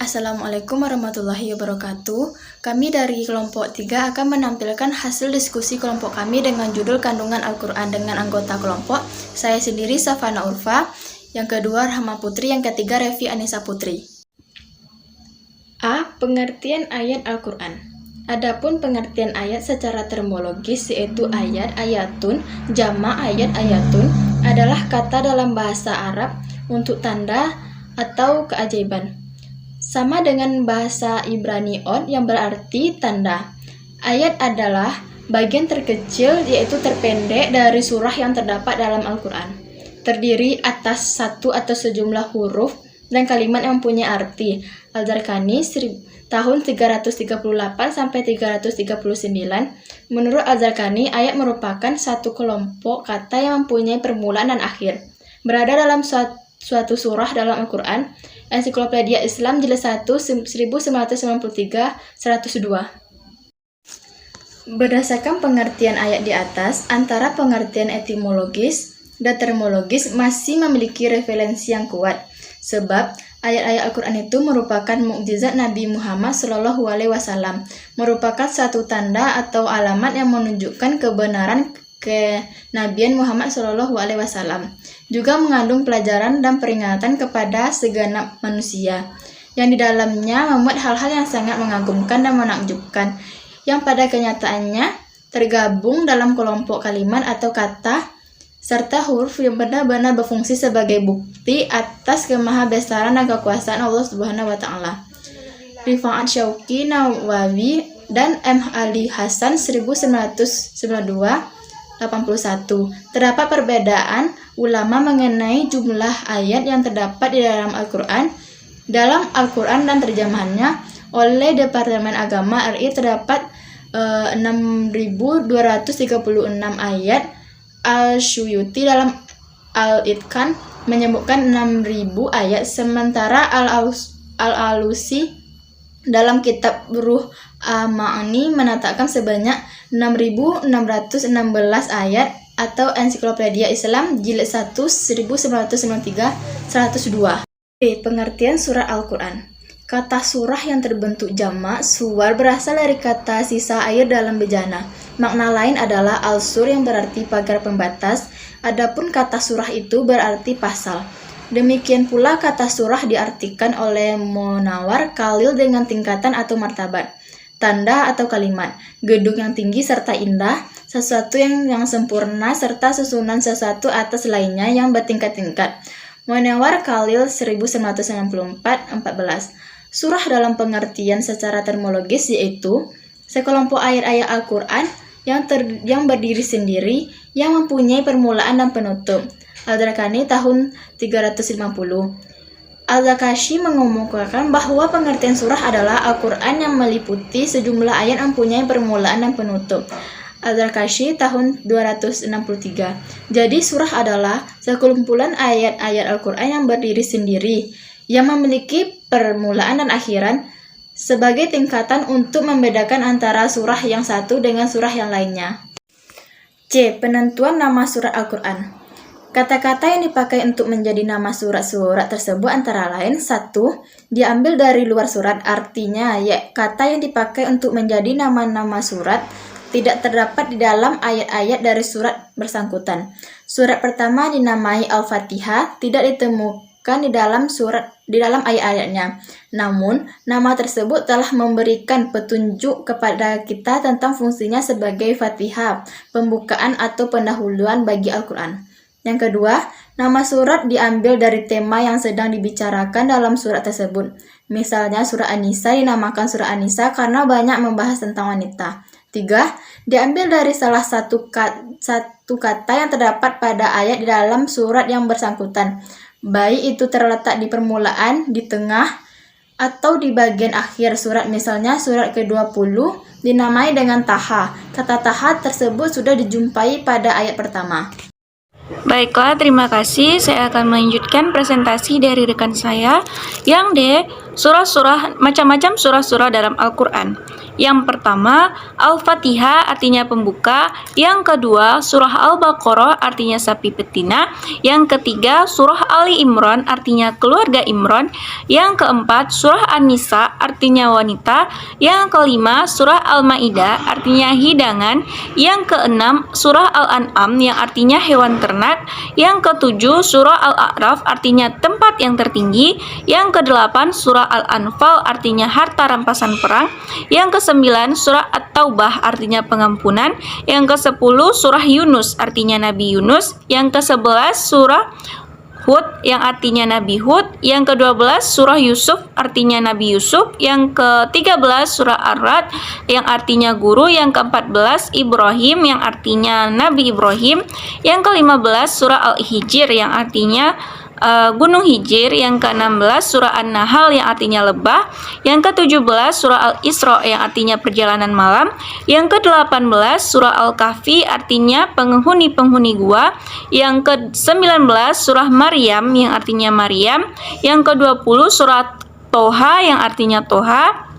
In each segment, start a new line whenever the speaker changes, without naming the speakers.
Assalamualaikum warahmatullahi wabarakatuh. Kami dari kelompok 3 akan menampilkan hasil diskusi kelompok kami dengan judul Kandungan Al-Quran dengan anggota kelompok. Saya sendiri Safana Urfa, yang kedua Rahma Putri, yang ketiga Revi Anissa Putri. A. Pengertian ayat Al-Quran. Adapun pengertian ayat secara termologis yaitu ayat, ayatun, jamak ayat, ayatun adalah kata dalam bahasa Arab untuk tanda atau keajaiban. Sama dengan bahasa Ibrani od yang berarti tanda. Ayat adalah bagian terkecil yaitu terpendek dari surah yang terdapat dalam Al-Quran. Terdiri atas satu atau sejumlah huruf dan kalimat yang mempunyai arti. Al-Zarqani tahun 338 sampai 339. Menurut Al-Zarqani, ayat merupakan satu kelompok kata yang mempunyai permulaan dan akhir. Berada dalam suatu surah dalam Al-Quran. Ensiklopedia Islam Jilid 1 1993 102. Berdasarkan pengertian ayat di atas, antara pengertian etimologis dan termologis masih memiliki referensi yang kuat. Sebab ayat-ayat Al-Quran itu merupakan mukjizat Nabi Muhammad SAW, merupakan satu tanda atau alamat yang menunjukkan kebenaran kenabian Muhammad SAW. Juga mengandung pelajaran dan peringatan kepada segenap manusia, yang di dalamnya memuat hal-hal yang sangat mengagumkan dan menakjubkan, yang pada kenyataannya tergabung dalam kelompok kalimat atau kata serta huruf yang benar-benar berfungsi sebagai bukti atas kemahabesaran dan kekuasaan Allah Subhanahu wa Ta'ala. Rifa'at Syauqi Nawawi dan M. Ali Hasan 1992 81. Terdapat perbedaan ulama mengenai jumlah ayat yang terdapat di dalam Al-Quran. Dalam Al-Quran dan terjemahannya oleh Departemen Agama RI terdapat 6.236 ayat. Al-Syuyuti dalam Al-Itqan menyebutkan 6.000 ayat, sementara Al-Alusi dalam kitab Ruh Ma'ani menetapkan sebanyak 6.616 ayat, atau Ensiklopedia Islam Jilid 1 1993 102. Pengertian surah Al-Quran. Kata surah yang terbentuk jamak suwar berasal dari kata sisa air dalam bejana. Makna lain adalah al-sur yang berarti pagar pembatas, adapun kata surah itu berarti pasal. Demikian pula kata surah diartikan oleh Munawar Khalil dengan tingkatan atau martabat, tanda atau kalimat, gedung yang tinggi serta indah, sesuatu yang sempurna serta susunan sesuatu atas lainnya yang bertingkat-tingkat. Munawar Khalil 1994 14. Surah dalam pengertian secara termologis yaitu sekelompok ayat-ayat Al-Quran yang berdiri sendiri, yang mempunyai permulaan dan penutup. Al-Zarqani tahun 350. Al-Zakashi mengumumkan bahwa pengertian surah adalah Al-Quran yang meliputi sejumlah ayat yang mempunyai permulaan dan penutup. Al-Zakashi tahun 263. Jadi surah adalah sekumpulan ayat-ayat Al-Quran yang berdiri sendiri, yang memiliki permulaan dan akhiran sebagai tingkatan untuk membedakan antara surah yang satu dengan surah yang lainnya. C. Penentuan nama surat Al-Quran. Kata-kata yang dipakai untuk menjadi nama surat-surat tersebut antara lain: 1. Diambil dari luar surat, artinya kata yang dipakai untuk menjadi nama-nama surat tidak terdapat di dalam ayat-ayat dari surat bersangkutan. Surat pertama dinamai Al-Fatihah tidak ditemukan di dalam ayat-ayatnya. Namun, nama tersebut telah memberikan petunjuk kepada kita tentang fungsinya sebagai Fatihah, pembukaan atau pendahuluan bagi Al-Quran. Yang kedua, nama surat diambil dari tema yang sedang dibicarakan dalam surat tersebut. Misalnya surah An-Nisa dinamakan surah An-Nisa karena banyak membahas tentang wanita. 3. Diambil dari salah satu kata yang terdapat pada ayat di dalam surat yang bersangkutan, baik itu terletak di permulaan, di tengah, atau di bagian akhir surat. Misalnya surat ke-20 dinamai dengan Taha. Kata Taha tersebut sudah dijumpai pada ayat pertama.
Baiklah, terima kasih. Saya akan melanjutkan presentasi dari rekan saya. Yang D, macam-macam surah-surah dalam Al-Quran. Yang pertama, Al-Fatihah artinya pembuka. Yang kedua, surah Al-Baqarah artinya sapi betina. Yang ketiga, surah Ali Imran artinya keluarga Imran. Yang keempat, surah An-Nisa artinya wanita. Yang kelima, surah Al-Maidah artinya hidangan. Yang keenam, surah Al-An'am yang artinya hewan ternak. Yang ketujuh, surah Al-A'raf artinya tempat yang tertinggi. Yang kedelapan, surah Al-Anfal artinya harta rampasan perang. Yang kesembilan, surah At-Taubah artinya pengampunan. Yang kesepuluh, surah Yunus artinya Nabi Yunus. Yang kesebelas, surah Hud yang artinya Nabi Hud. Yang ke-12 surah Yusuf artinya Nabi Yusuf. Yang ke-13 surah Ar-Ra'd yang artinya guru. Yang ke-14 Ibrahim yang artinya Nabi Ibrahim. Yang ke-15 surah Al-Hijr yang artinya Gunung Hijir. Yang ke-16 surah An-Nahl yang artinya lebah. Yang ke-17 surah Al-Isra yang artinya perjalanan malam. Yang ke-18 surah Al-Kahfi artinya penghuni-penghuni gua. Yang ke-19 surah Maryam yang artinya Maryam. Yang ke-20 surah Toha yang artinya Toha.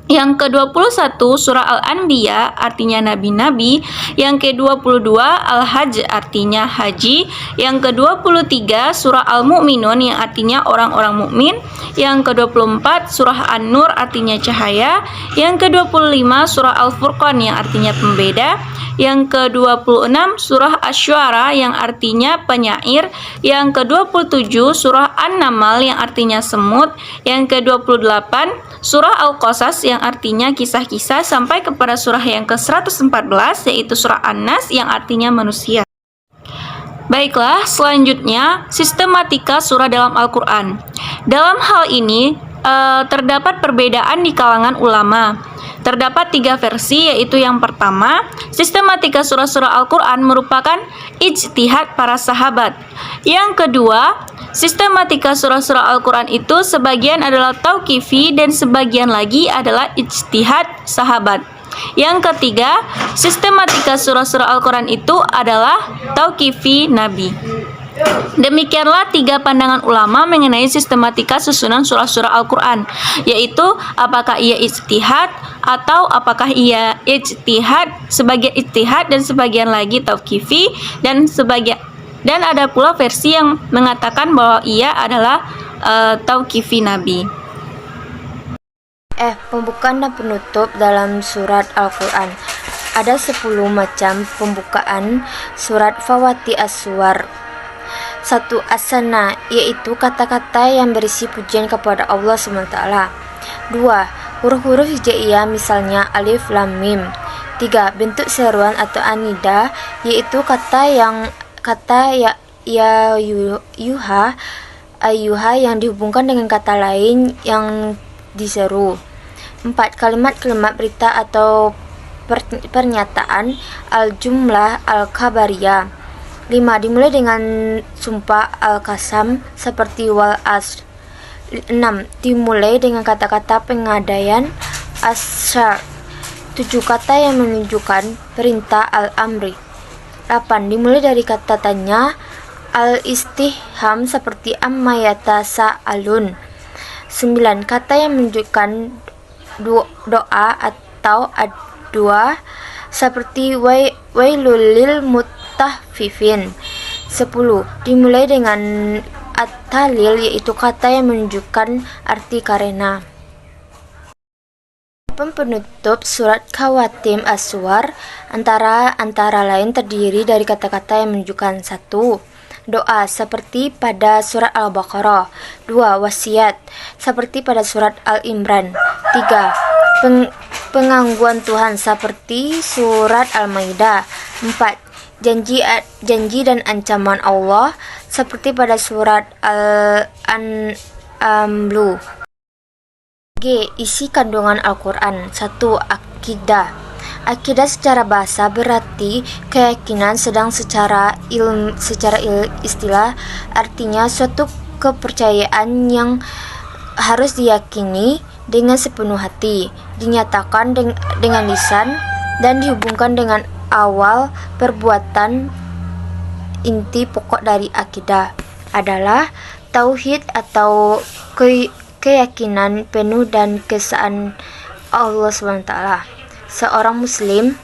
Yang ke-21 surah Al-Anbiya artinya nabi-nabi. Yang ke-22 Al-Hajj artinya haji. Yang ke-23 surah Al-Mu'minun yang artinya orang-orang mukmin. Yang ke-24 surah An-Nur artinya cahaya. Yang ke-25 surah Al-Furqan yang artinya pembeda. Yang ke-26 surah Asy-Syu'ara yang artinya penyair. Yang ke-27 surah An-Naml yang artinya semut. Yang ke-28 surah Al-Qasas yang artinya kisah-kisah sampai kepada surah yang ke-114 yaitu surah An-Nas yang artinya manusia. Baiklah, selanjutnya sistematika surah dalam Al-Quran. Dalam hal ini terdapat perbedaan di kalangan ulama. Terdapat 3 versi, yaitu yang pertama, sistematika surah-surah Al-Quran merupakan ijtihad para sahabat. Yang kedua, sistematika surah-surah Al-Quran itu sebagian adalah tauqifi dan sebagian lagi adalah ijtihad sahabat. Yang ketiga, sistematika surah-surah Al-Quran itu adalah tauqifi Nabi. Demikianlah 3 pandangan ulama mengenai sistematika susunan surah-surah Al-Quran, yaitu apakah ia ijtihad atau apakah ia ijtihad, sebagian ijtihad dan sebagian lagi tauqifi, dan ada pula versi yang mengatakan bahwa ia adalah tauqifi Nabi.
Pembukaan dan penutup dalam surat Al-Quran. Ada 10 macam pembukaan surat Fawati As-Suwar. 1. As-Sana, yaitu kata-kata yang berisi pujian kepada Allah SWT. 2. Huruf-huruf hijaiyah, misalnya alif, lam, mim. 3. Bentuk seruan atau anida, yaitu kata yuha, ayuha yang dihubungkan dengan kata lain yang diseru. 4. Kalimat-kalimat berita atau pernyataan al-jumlah al-khabariyah. 5. Dimulai dengan sumpah al-qasam seperti wal asr. 6. Dimulai dengan kata-kata pengadaian as-syar. 7. Kata yang menunjukkan perintah al-amri. 8. Dimulai dari kata tanya al-istihham seperti amma yatasa'alun. 9. Kata yang menunjukkan doa atau ad-dua seperti wailul lil mutaffifin. 10. Dimulai dengan at-talil, yaitu kata yang menunjukkan arti karena. Penutup surat Khawatim As-Suwar antara lain terdiri dari kata-kata yang menunjukkan 1. Doa seperti pada surat Al-Baqarah. 2. Wasiat seperti pada surat Al-Imran. 3. Pengakuan Tuhan seperti surat Al-Maidah. 4. Janji dan ancaman Allah seperti pada surat Al-An'am. G. Isi kandungan Al-Quran. 1. Akidah. Akidah secara bahasa berarti keyakinan, sedang secara istilah artinya suatu kepercayaan yang harus diyakini dengan sepenuh hati, dinyatakan dengan lisan, dan dihubungkan dengan awal perbuatan. Inti pokok dari akidah adalah tauhid atau keyakinan penuh dan keesaan Allah SWT. seorang muslim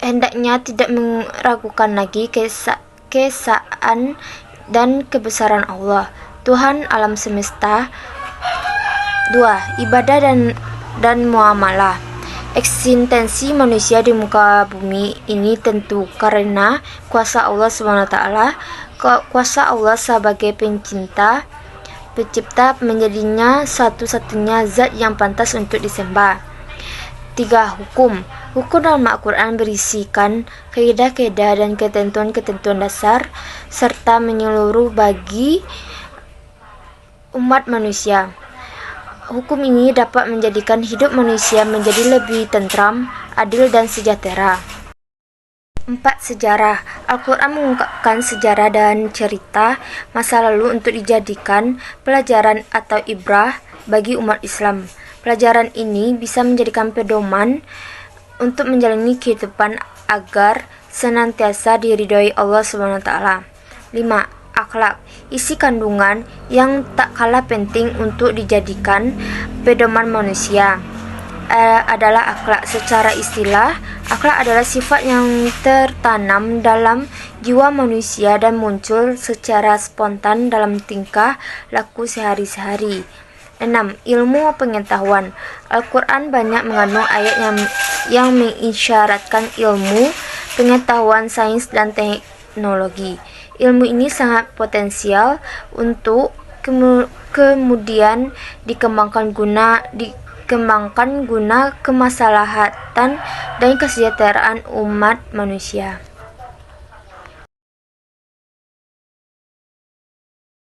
hendaknya tidak meragukan lagi keesaan dan kebesaran Allah, Tuhan alam semesta. 2. Ibadah dan muamalah. Eksistensi manusia di muka bumi ini tentu karena kuasa Allah SWT. Kuasa Allah sebagai pencipta menjadinya satu-satunya zat yang pantas untuk disembah. 3. Hukum dalam Al-Quran berisikan kaidah-kaidah dan ketentuan-ketentuan dasar serta menyeluruh bagi umat manusia. Hukum ini dapat menjadikan hidup manusia menjadi lebih tentram, adil, dan sejahtera. 4. Sejarah. Al-Quran mengungkapkan sejarah dan cerita masa lalu untuk dijadikan pelajaran atau ibrah bagi umat Islam. Pelajaran ini bisa menjadikan pedoman untuk menjalani kehidupan agar senantiasa diridhoi Allah SWT. 5. Akhlak. Isi kandungan yang tak kalah penting untuk dijadikan pedoman manusia adalah akhlak. Secara istilah, akhlak adalah sifat yang tertanam dalam jiwa manusia dan muncul secara spontan dalam tingkah laku sehari-hari. 6. Ilmu pengetahuan. Al-Quran banyak mengandung ayat yang mengisyaratkan ilmu pengetahuan sains dan teknologi. Ilmu ini sangat potensial untuk kemudian dikembangkan guna kemaslahatan dan kesejahteraan umat manusia.